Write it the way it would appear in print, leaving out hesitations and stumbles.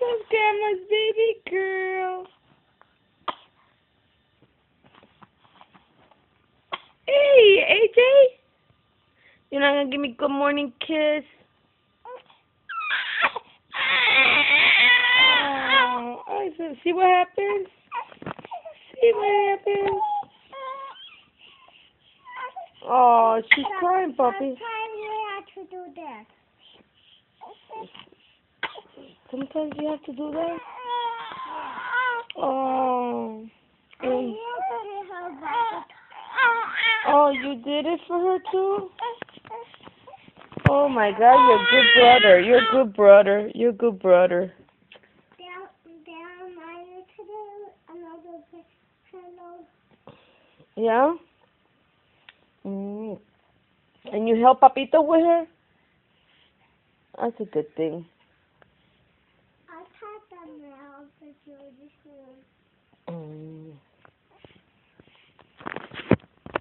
This is Grandma's baby girl. Hey, AJ. You're not gonna give me a good morning kiss? Oh, I said, see what happens? See what happens? Oh, she's crying, puppy. Sometimes we have to do that. Sometimes you have to do that? Oh. Oh, you did it for her too? Oh my God, you're a good brother. You're a good brother. You're a good brother. Yeah? Mm. And you help Papito with her? That's a good thing. I thought the mail was really soon. Mm.